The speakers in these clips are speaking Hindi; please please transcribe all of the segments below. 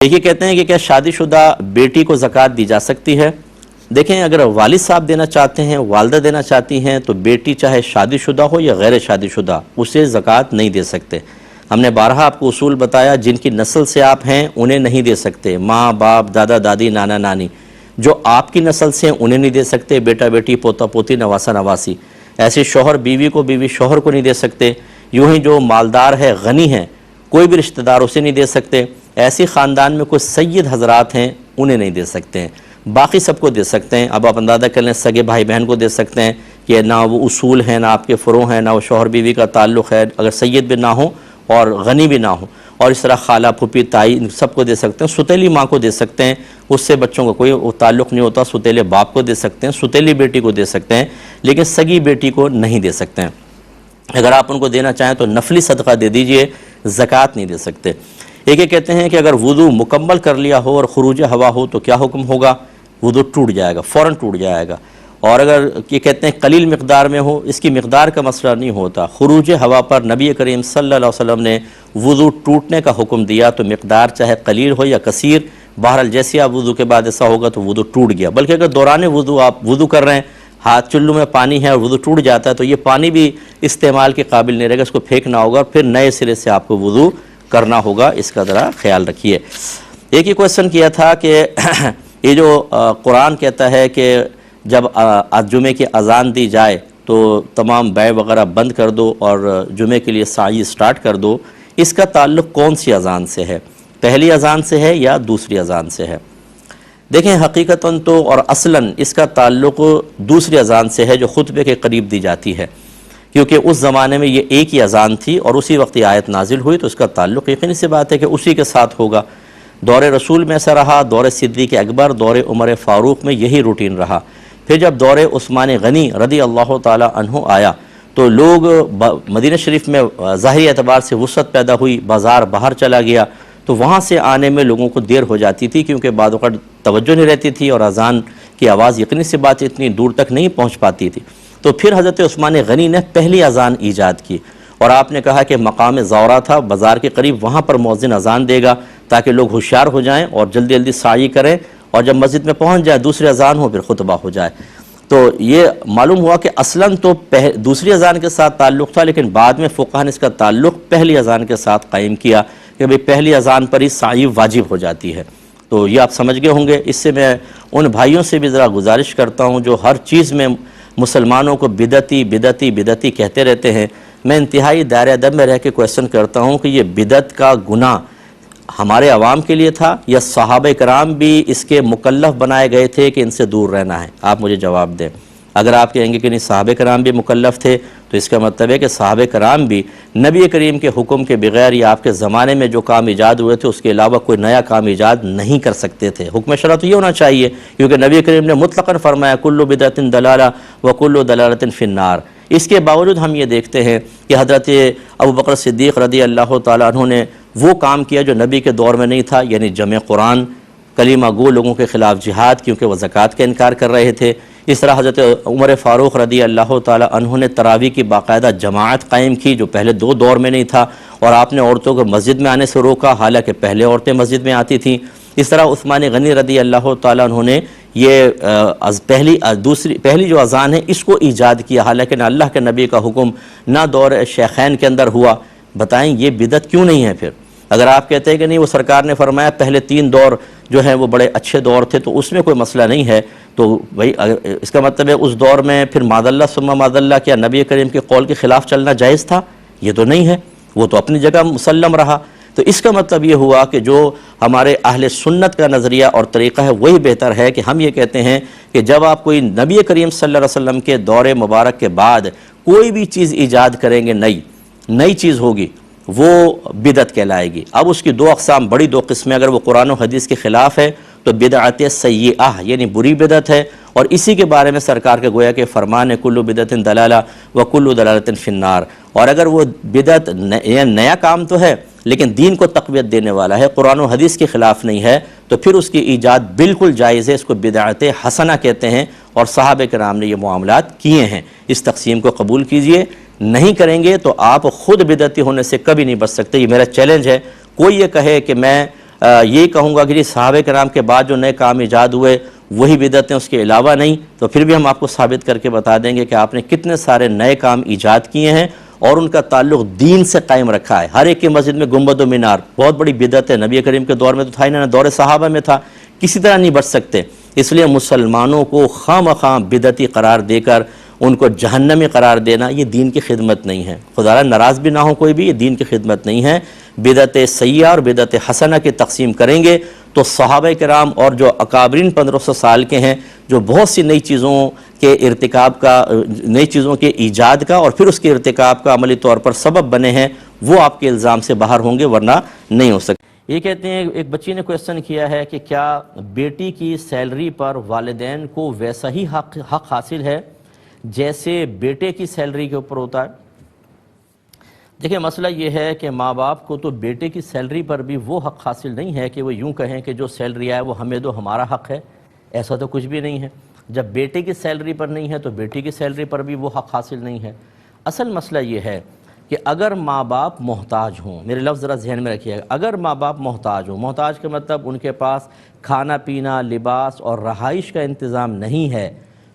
देखिए, कहते हैं कि क्या शादीशुदा बेटी को ज़कात दी जा सकती है। देखें, अगर वालिद साहब देना चाहते हैं, वालदा देना चाहती हैं, तो बेटी चाहे शादीशुदा हो या गैर शादीशुदा उसे ज़कात नहीं दे सकते। हमने बारहा आपको उसूल बताया, जिनकी नस्ल से आप हैं उन्हें नहीं दे सकते। माँ बाप, दादा दादी, नाना नानी जो आपकी नस्ल से हैं उन्हें नहीं दे सकते। बेटा बेटी, पोता पोती, नवासा नवासी। ऐसे शौहर बीवी को, बीवी शौहर को नहीं दे सकते। यूँ ही जो मालदार है, गनी है, कोई भी रिश्तेदार उसे नहीं दे सकते। ऐसी ख़ानदान में कुछ सैयद हजरात हैं, उन्हें नहीं दे सकते हैं। बाकी सबको दे सकते हैं। अब आप अंदाज़ा कर लें, सगे भाई बहन को दे सकते हैं कि ना वो उसूल हैं, ना आपके फ़ुरू हैं, ना वो शौहर बीवी का ताल्लुक़ है, अगर सैयद भी ना हो और गनी भी ना हो। और इस तरह खाला, फूफी, ताई सबको दे सकते हैं। सुतेली माँ को दे सकते हैं, उससे बच्चों का कोई ताल्लुक़ नहीं होता। सुतेले बाप को दे सकते हैं, सुतेली बेटी को दे सकते हैं, लेकिन सगी बेटी को नहीं दे सकते हैं। अगर आप उनको देना चाहें तो नफली सदका दे दीजिए, ज़कात नहीं दे सकते। एक ये कहते हैं कि अगर वुज़ू मुकम्मल कर लिया हो और खुरूज हवा हो तो क्या हुक्म होगा। वुज़ू टूट जाएगा, फ़ौरन टूट जाएगा। और अगर ये कहते हैं कलील मिक़दार में हो, इसकी मिक़दार का मसला नहीं होता। खुरूज हवा पर नबी करीम सल्लल्लाहु अलैहि वसल्लम ने वुज़ू टूटने का हुक्म दिया, तो मिक़दार चाहे कलील हो या कसीर, बहरहाल जैसे आप वुज़ू के बाद ऐसा होगा तो वुज़ू टूट गया। बल्कि अगर दौरान वुज़ू आप वुज़ू कर रहे हैं, हाथ चुल्लू में पानी है और वुज़ू टूट जाता है, तो ये पानी भी इस्तेमाल के काबिल नहीं रहेगा, इसको फेंकना होगा, फिर नए सिरे से आपको वुज़ू करना होगा। इसका ज़रा ख्याल रखिए। एक ही क्वेश्चन किया था कि ये जो कुरान कहता है कि जब जुमे की अज़ान दी जाए तो तमाम बै वगैरह बंद कर दो और जुमे के लिए साई स्टार्ट कर दो, इसका ताल्लुक़ कौन सी अज़ान से है? पहली अज़ान से है या दूसरी अज़ान से है? देखें, हकीकतन तो और असलन इसका ताल्लुक़ दूसरी अज़ान से है जो खुतबे के करीब दी जाती है, क्योंकि उस ज़माने में ये एक ही अज़ान थी और उसी वक्त ये आयत नाजिल हुई, तो उसका ताल्लुक़ यकीनी सी बात है कि उसी के साथ होगा। दौर रसूल में ऐसा रहा, दौर सिद्दीक़ अकबर, दौर उमर फ़ारूक में यही रूटीन रहा। फिर जब दौर उस्मान गनी रदी अल्लाह ताला अन्हु आया तो लोग मदीना शरीफ में ज़ाहिरी एतबार से वुसअत पैदा हुई, बाज़ार बाहर चला गया, तो वहाँ से आने में लोगों को देर हो जाती थी, क्योंकि बाद वक़्त तवज्जो नहीं रहती थी और अज़ान की आवाज़ यकीनी सी बात इतनी दूर तक नहीं पहुँच पाती थी। तो फिर हज़रत उस्मान गनी ने पहली अज़ान ईजाद की और आपने कहा कि मकाम ज़ौरा था बाज़ार के करीब, वहाँ पर मुअज़्ज़िन अज़ान देगा ताकि लोग होशियार हो जाएँ और जल्दी जल्दी साई करें, और जब मस्जिद में पहुँच जाए दूसरी अज़ान हो फिर खुतबा हो जाए। तो ये मालूम हुआ कि असलन तो दूसरी अज़ान के साथ ताल्लुक़ था, लेकिन बाद में फ़ुक़हा ने इसका ताल्लुक़ पहली अज़ान के साथ कायम किया कि भाई पहली अज़ान पर ही साई वाजिब हो जाती है। तो ये आप समझ गए होंगे। इससे मैं उन भाइयों से भी ज़रा गुजारिश करता हूँ जो हर चीज़ में मुसलमानों को बिदती बिदती बिदती कहते रहते हैं। मैं इंतहाई दायरे अदब में रह के क्वेश्चन करता हूँ कि ये बिदत का गुनाह हमारे अवाम के लिए था या सहाबा कराम भी इसके मुकल्लफ बनाए गए थे कि इनसे दूर रहना है? आप मुझे जवाब दें। अगर आप कहेंगे कि नहीं सहाबा कराम भी मुकल्लफ थे, तो इसका मतलब है कि सहाबा कराम भी नबी करीम के हुक्म के बगैर या आपके ज़माने में जो काम ईजाद हुए थे उसके अलावा कोई नया काम ईजाद नहीं कर सकते थे। हुक्म शरा तो ये होना चाहिए, क्योंकि नबी करीम ने मुतलक़न फरमाया कुल्लु बिदअतिन दलाला व कुल्लु दलालतिन फिन्नार। इसके बावजूद हम ये देखते हैं कि हज़रत अबू बकर सिद्दीक़ रदी अल्लाह ताला अन्हु ने वो काम किया जो नबी के दौर में नहीं था, यानी जमे कुरान, कलीमा गो लोगों के ख़िलाफ़ जिहाद, क्योंकि वह ज़कात का इनकार कर रहे थे। इस तरह हज़रत उमर फ़ारूक रदी अल्लाह ताला अन्हु ने तरावी की बाकायदा जमात कायम की, जो पहले दो दौर में नहीं था, और आपने औरतों को मस्जिद में आने से रोका, हालांकि पहले औरतें मस्जिद में आती थीं। इस तरह उस्मान गनी रदी अल्लाह ताला अन्हु ने ये पहली जो अज़ान है इसको ईजाद किया, हालांकि न अल्लाह के नबी का हुक्म ना दौर शेखैन के अंदर हुआ। बताएं ये बिदत क्यों नहीं है? फिर अगर आप कहते हैं कि नहीं वो सरकार ने फरमाया पहले 3 दौर जो है वो बड़े अच्छे दौर थे, तो उसमें कोई मसला नहीं है, तो भाई अगर इसका मतलब है उस दौर में फिर मादल्ला सुम्मा मादल्ला क्या नबी करीम के कौल के ख़िलाफ़ चलना जायज़ था? ये तो नहीं है, वो तो अपनी जगह मुसल्लम रहा। तो इसका मतलब ये हुआ कि जो हमारे अहले सुन्नत का नज़रिया और तरीक़ा है वही बेहतर है कि हम ये कहते हैं कि जब आप कोई नबी करीम सल्लल्लाहु अलैहि वसल्लम के दौर मुबारक के बाद कोई भी चीज़ ईजाद करेंगे, नई चीज़ होगी, वो बिदत कहलाएगी। अब उसकी 2 अक़साम, बड़ी 2 किस्में। अगर वो कुरान और हदीस के ख़िलाफ़ है तो बिदअत सय्यिअह यानी बुरी बिदत है, और इसी के बारे में सरकार के गोया के फरमान है कुल्लु बिदअतिन दलाला व कुल्लु दलालतिन फिन्नार। और अगर वो बिदत नया काम तो है लेकिन दीन को तक़वियत देने वाला है, कुरान और हदीस के ख़िलाफ़ नहीं है, तो फिर उसकी ईजाद बिल्कुल जायज़ है। इसको बिदअत हसना कहते हैं और सहाबा कराम ने ये मामलात किए हैं। इस तक़सीम को कबूल कीजिए। नहीं करेंगे तो आप ख़ुद बिदअती होने से कभी नहीं बच सकते। ये मेरा चैलेंज है। कोई ये कहे कि मैं ये कहूँगा कि सहाबे कराम के बाद जो नए काम ईजाद हुए वही बिदअतें, उसके अलावा नहीं, तो फिर भी हम आपको साबित करके बता देंगे कि आपने कितने सारे नए काम ईजाद किए हैं और उनका ताल्लुक दीन से कायम रखा है। हर एक की मस्जिद में गुंबद व मीनार बहुत बड़ी बिदअत है, नबी करीम के दौर में तो था ही ना, दौर सहाबा में था, किसी तरह नहीं बच सकते। इसलिए मुसलमानों को खामखा बिदअती करार देकर उनको जहन्नमी करार देना ये दीन की खिदमत नहीं है। खुदा नाराज़ भी ना हो कोई भी, ये दीन की खिदमत नहीं है। बिदअत सय्या और बिदअत हसना की तकसीम करेंगे तो सहाबा किराम और जो अकाबरीन 1500 साल के हैं, जो बहुत सी नई चीज़ों के इर्तिकाब का, नई चीज़ों के ईजाद का और फिर उसके इर्तिकाब का अमली तौर पर सबब बने हैं, वो आपके इल्ज़ाम से बाहर होंगे, वरना नहीं हो सकते। ये कहते हैं, एक बच्ची ने क्वेश्चन किया है कि क्या बेटी की सैलरी पर वालिदैन को वैसा ही हक हासिल है जैसे बेटे की सैलरी के ऊपर होता है? देखिए, मसला ये है कि माँ बाप को तो बेटे की सैलरी पर भी वो हक हासिल नहीं है कि वो यूँ कहें कि जो सैलरी आए वो हमें दो, हमारा हक है। ऐसा तो कुछ भी नहीं है। जब बेटे की सैलरी पर नहीं है तो बेटी की सैलरी पर भी वो हक हासिल नहीं है। असल मसला ये है कि अगर माँ बाप मोहताज हों, मेरे लफ्ज़ ज़रा जहन में रखिएगा, अगर माँ बाप मोहताज हों, मोहताज का मतलब उनके पास खाना पीना, लिबास और रहाइश का इंतज़ाम नहीं है,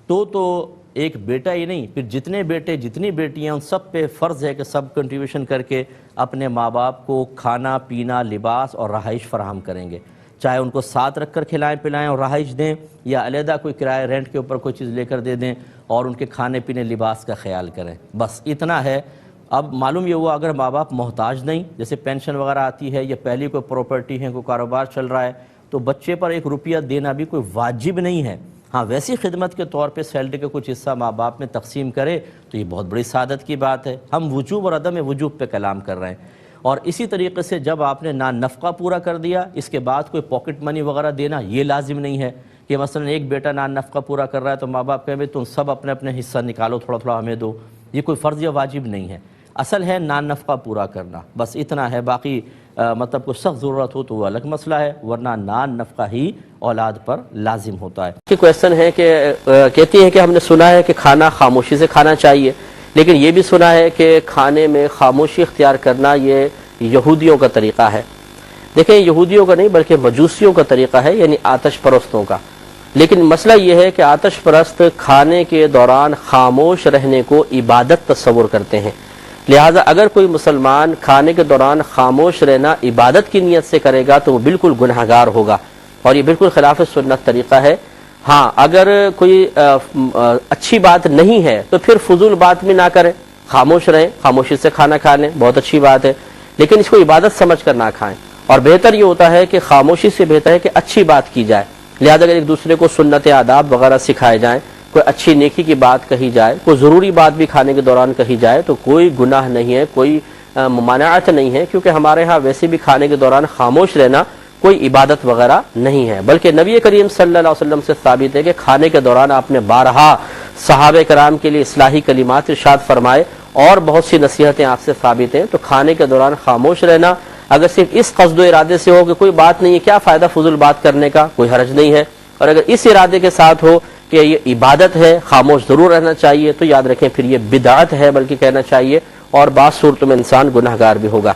तो एक बेटा ही नहीं, फिर जितने बेटे जितनी बेटियां, उन सब पे फ़र्ज़ है कि सब कंट्रीब्यूशन करके अपने माँ बाप को खाना पीना, लिबास और रहाइश फराहम करेंगे। चाहे उनको साथ रख कर खिलाएँ पिलाएँ और रहाइश दें, या अलहदा कोई किराए रेंट के ऊपर कोई चीज़ लेकर दे दें और उनके खाने पीने लिबास का ख्याल करें, बस इतना है। अब मालूम ये हुआ अगर माँ बाप मोहताज नहीं, जैसे पेंशन वगैरह आती है या पहली कोई प्रॉपर्टी है, कोई कारोबार चल रहा है, तो बच्चे पर 1 रुपया देना भी कोई वाजिब नहीं है। हाँ, वैसी खिदमत के तौर पे सैलरी का कुछ हिस्सा माँ बाप में तकसीम करे तो ये बहुत बड़ी सादत की बात है। हम वजूब और अदम वजूब पे कलाम कर रहे हैं। और इसी तरीके से जब आपने ना नफ़क़ा पूरा कर दिया, इसके बाद कोई पॉकेट मनी वगैरह देना ये लाजिम नहीं है कि मसलन एक बेटा ना नफ़क़ा पूरा कर रहा है तो माँ बाप कहें भाई तुम सब अपने अपने हिस्सा निकालो, थोड़ा थोड़ा हमें दो। ये कोई फ़र्ज़ या वाजिब नहीं है। असल है ना नफ़क़ा पूरा करना, बस इतना है। बाकी मतलब कुछ सख्त ज़रूरत हो तो वो अलग मसला है, वरना नान नफ़क़ा ही औलाद पर लाजिम होता है। कि क्वेश्चन है कि कहती हैं कि हमने सुना है कि खाना खामोशी से खाना चाहिए, लेकिन ये भी सुना है कि खाने में खामोशी इख्तियार करना ये यहूदियों का तरीक़ा है। देखें, यहूदियों का नहीं बल्कि मजूसियों का तरीक़ा है, यानी आतश परस्तों का। लेकिन मसला ये है कि आतश परस्त खाने के दौरान खामोश रहने को इबादत तस्वुर करते हैं। लिहाजा अगर कोई मुसलमान खाने के दौरान खामोश रहना इबादत की नीयत से करेगा तो वो बिल्कुल गुनहगार होगा और ये बिल्कुल खिलाफ सुन्नत तरीक़ा है। हाँ, अगर कोई अच्छी बात नहीं है तो फिर फजूल बात भी ना करें, खामोश रहें, खामोशी से खाना खा लें, बहुत अच्छी बात है, लेकिन इसको इबादत समझ कर ना खाएं। और बेहतर ये होता है कि खामोशी से बेहतर है कि अच्छी बात की जाए। लिहाजा अगर एक दूसरे को सुन्नत आदाब वगैरह सिखाए जाएँ, कोई अच्छी नेकी की बात कही जाए, कोई ज़रूरी बात भी खाने के दौरान कही जाए तो कोई गुनाह नहीं है, कोई ममानात नहीं है, क्योंकि हमारे यहाँ वैसे भी खाने के दौरान खामोश रहना कोई इबादत वगैरह नहीं है। बल्कि नबी करीम सल्लल्लाहु अलैहि वसल्लम से साबित है कि खाने के दौरान आपने बारहा सहाबे कराम के लिए इस्लाही कलिमात इरशाद फरमाए और बहुत सी नसीहतें आपसे साबित हैं। तो खाने के दौरान खामोश रहना अगर सिर्फ इस क़स्द व इरादे से हो कि कोई बात नहीं है, क्या फ़ायदा फजूल बात करने का, कोई हर्ज नहीं है, और अगर इस इरादे के साथ हो कि ये इबादत है, खामोश ज़रूर रहना चाहिए, तो याद रखें फिर ये बिदअत है बल्कि कहना चाहिए, और बाज़ सूरतों में इंसान गुनहगार भी होगा।